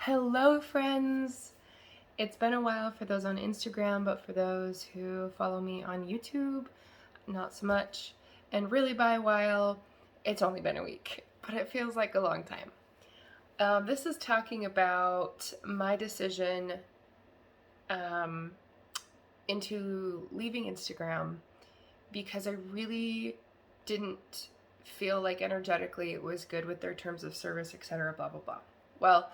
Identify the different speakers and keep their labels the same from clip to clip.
Speaker 1: Hello, friends! It's been a while for those on Instagram, but for those who follow me on YouTube, not so much. And really, by a while, it's only been a week, but it feels like a long time. This is talking about my decision um, into leaving Instagram because I really didn't feel like energetically it was good with their terms of service, etc. Blah blah blah. Well,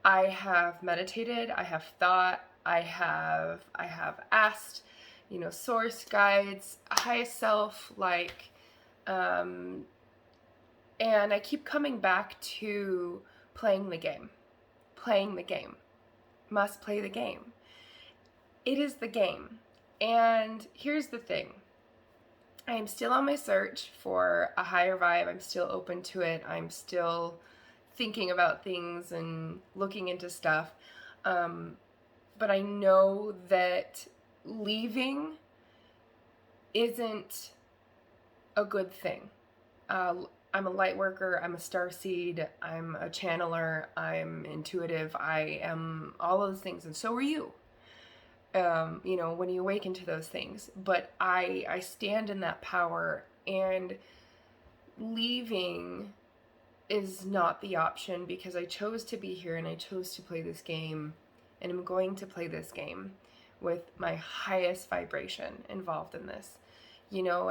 Speaker 1: I have meditated, I have thought, I have asked, source guides, highest self, um, and I keep coming back to playing the game. Playing the game. Must play the game. It is the game. And here's the thing. I am still on my search for a higher vibe. I'm still open to it. I'm still thinking about things and looking into stuff. But I know that leaving isn't a good thing. I'm a light worker, I'm a starseed, I'm a channeler, I'm intuitive, I am all those things, and so are you. When you awaken to those things. But I stand in that power, and leaving is not the option because I chose to be here and I chose to play this game, and I'm going to play this game with my highest vibration involved in this.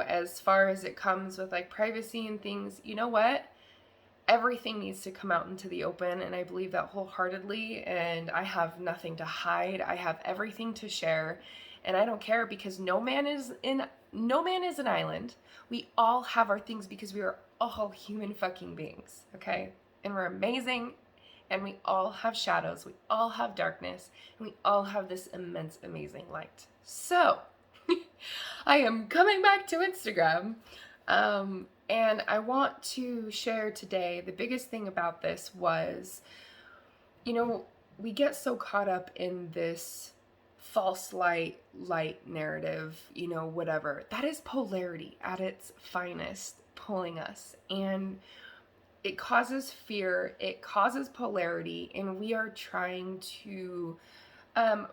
Speaker 1: As far as it comes with like privacy and things, you know what? Everything needs to come out into the open, and I believe that wholeheartedly, and I have nothing to hide. I have everything to share, and I don't care because no man is an island. We all have our things because we are all human fucking beings, okay? And we're amazing, and we all have shadows, we all have darkness, and we all have this immense, amazing light. So, I am coming back to Instagram, and I want to share today, the biggest thing about this was, we get so caught up in this false light narrative, whatever. That is polarity at its finest, pulling us. And it causes fear, it causes polarity, and we are trying to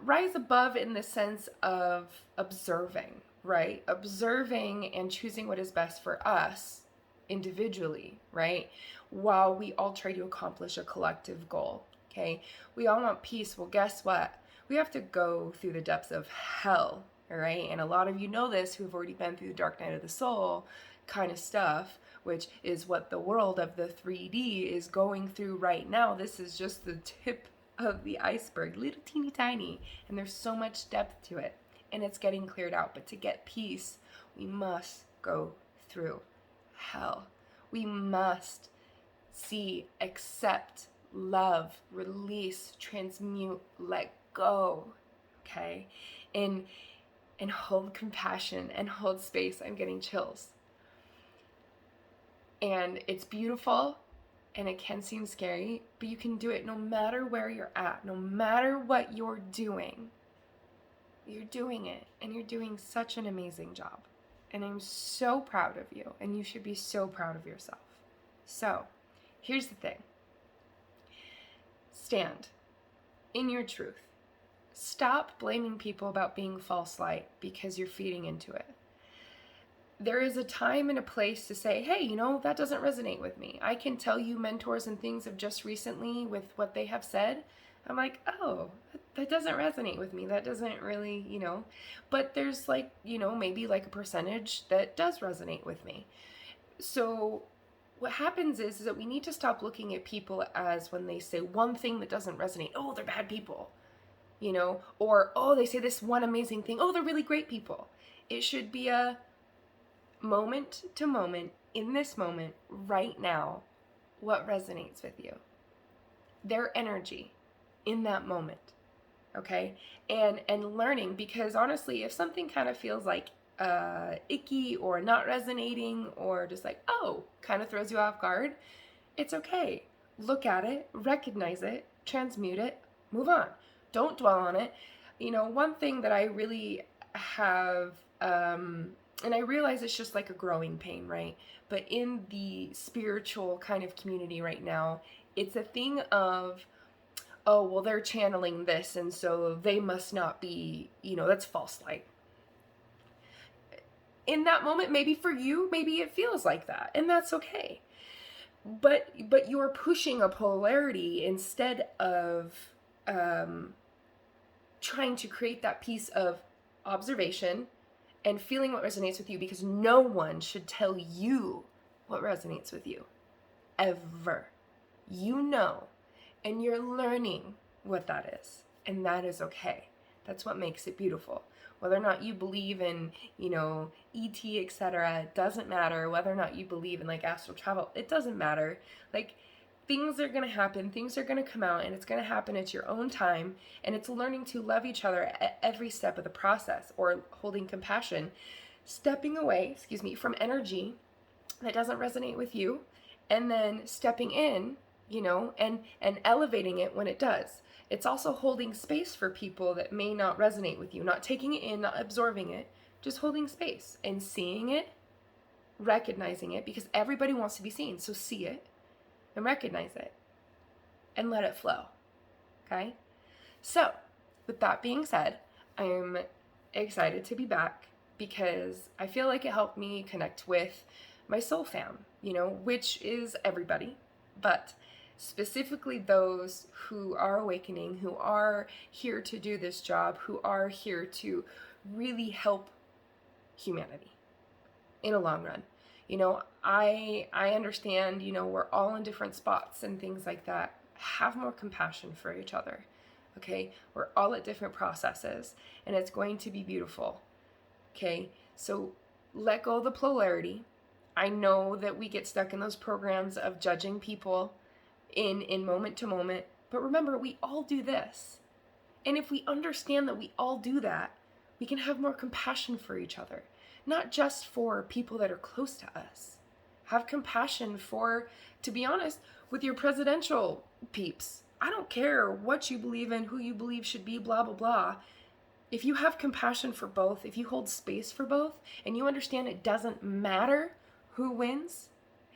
Speaker 1: rise above in the sense of observing, right? Observing and choosing what is best for us individually, right? While we all try to accomplish a collective goal, okay? We all want peace. Well, guess what? We have to go through the depths of hell, all right? And a lot of you know this who have already been through the dark night of the soul kind of stuff, which is what the world of the 3D is going through right now. This is just the tip of the iceberg, little teeny tiny, and there's so much depth to it, and it's getting cleared out. But to get peace, we must go through hell. We must see, accept, love, release, transmute, let go, okay? And hold compassion and hold space. I'm getting chills. And it's beautiful, and it can seem scary, but you can do it no matter where you're at, no matter what you're doing. You're doing it, and you're doing such an amazing job. And I'm so proud of you, and you should be so proud of yourself. So, here's the thing. Stand in your truth. Stop blaming people about being false light because you're feeding into it. There is a time and a place to say, hey, that doesn't resonate with me. I can tell you mentors and things have just recently with what they have said. I'm like, oh, that doesn't resonate with me. That doesn't really, but there's maybe like a percentage that does resonate with me. So what happens is that we need to stop looking at people as when they say one thing that doesn't resonate. Oh, they're bad people, or, oh, they say this one amazing thing. Oh, they're really great people. It should be a moment to moment, in this moment, right now, what resonates with you. Their energy in that moment, okay? And learning, because honestly, if something kind of feels like icky or not resonating or just like, oh, kind of throws you off guard, it's okay. Look at it, recognize it, transmute it, move on. Don't dwell on it. One thing that I really have and I realize it's just like a growing pain, right? But in the spiritual kind of community right now, it's a thing of oh, well, they're channeling this, and so they must not be, that's false light. In that moment, maybe for you, maybe it feels like that, and that's okay. But you're pushing a polarity instead of trying to create that piece of observation and feeling what resonates with you, because no one should tell you what resonates with you, ever. You know, and you're learning what that is, and that is okay. That's what makes it beautiful. Whether or not you believe in, ET, etc., it doesn't matter. Whether or not you believe in like astral travel, it doesn't matter. Like, things are going to happen, things are going to come out, and it's going to happen at your own time, and it's learning to love each other at every step of the process, or holding compassion, stepping away, from energy that doesn't resonate with you, and then stepping in, and elevating it when it does. It's also holding space for people that may not resonate with you, not taking it in, not absorbing it, just holding space and seeing it, recognizing it, because everybody wants to be seen. So see it and recognize it and let it flow. Okay? So, with that being said, I'm excited to be back because I feel like it helped me connect with my soul fam, which is everybody, but specifically those who are awakening, who are here to do this job, who are here to really help humanity in a long run. I understand, we're all in different spots and things like that. Have more compassion for each other, okay? We're all at different processes, and it's going to be beautiful, okay? So let go of the polarity. I know that we get stuck in those programs of judging people in moment to moment, but remember, we all do this. And if we understand that we all do that, we can have more compassion for each other, not just for people that are close to us. Have compassion for, to be honest, with your presidential peeps. I don't care what you believe in, who you believe should be, blah, blah, blah. If you have compassion for both, if you hold space for both, and you understand it doesn't matter who wins,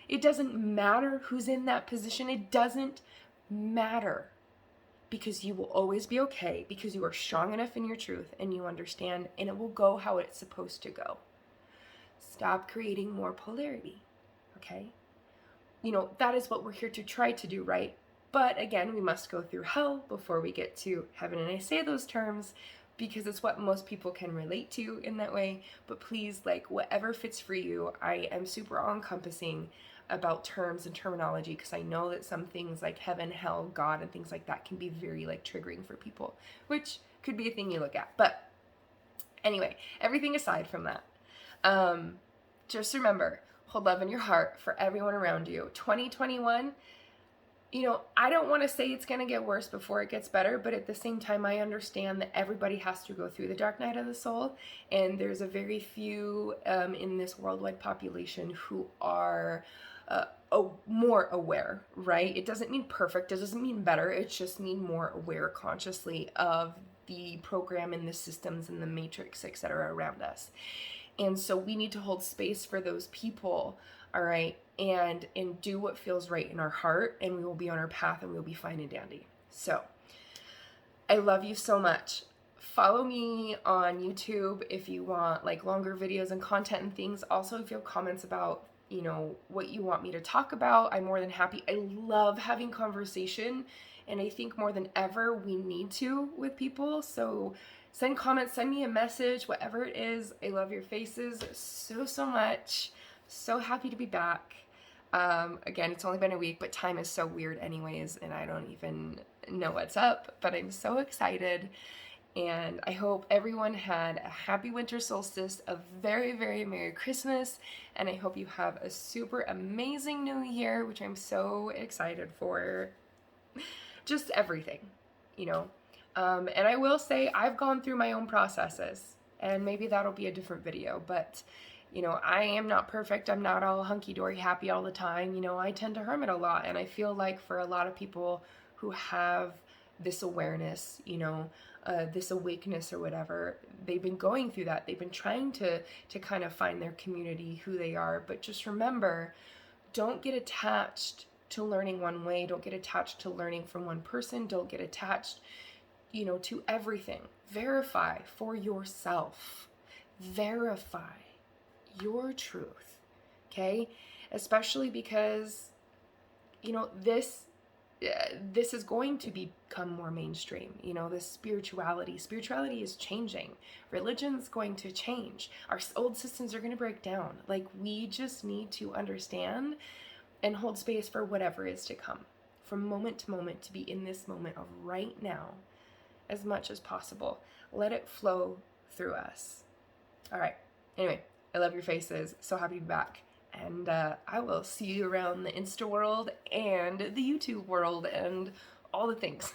Speaker 1: it doesn't matter who's in that position, it doesn't matter, because you will always be okay, because you are strong enough in your truth and you understand, and it will go how it's supposed to go. Stop creating more polarity, okay? That is what we're here to try to do, right? But again, we must go through hell before we get to heaven. And I say those terms because it's what most people can relate to in that way. But please, whatever fits for you. I am super all-encompassing about terms and terminology, because I know that some things like heaven, hell, God, and things like that can be very triggering for people, which could be a thing you look at. But anyway, everything aside from that, just remember, hold love in your heart for everyone around you. 2021, I don't want to say it's going to get worse before it gets better, but at the same time, I understand that everybody has to go through the dark night of the soul, and there's a very few in this worldwide population who are more aware, right? It doesn't mean perfect, it doesn't mean better, it just means more aware consciously of the program and the systems and the matrix, etc. around us. And so we need to hold space for those people, all right, and do what feels right in our heart, and we will be on our path, and we'll be fine and dandy. So I love you so much. Follow me on YouTube if you want longer videos and content and things. Also, if you have comments about what you want me to talk about, I'm more than happy. I love having conversation, and I think more than ever we need to with people. So send comments, send me a message, whatever it is. I love your faces so much. So happy to be back. Again, it's only been a week, but time is so weird anyways, and I don't even know what's up, but I'm so excited. And I hope everyone had a happy winter solstice, a very, very Merry Christmas, and I hope you have a super amazing new year, which I'm so excited for. Just everything, And I will say I've gone through my own processes, and maybe that'll be a different video, but I am not perfect. I'm not all hunky-dory happy all the time. I tend to hermit a lot, and I feel like for a lot of people who have this awareness, this awakeness or whatever, they've been going through that. They've been trying to kind of find their community, who they are. But just remember, don't get attached to learning one way. Don't get attached to learning from one person. Don't get attached, to everything. Verify for yourself. Verify your truth, okay? Especially because, this is going to become more mainstream. This spirituality is changing. Religion's going to change. Our old systems are going to break down. Like, we just need to understand and hold space for whatever is to come, from moment to moment, to be in this moment of right now as much as possible. Let it flow through us. All right. Anyway, I love your faces. So happy to be back. And I will see you around the Insta world and the YouTube world and all the things.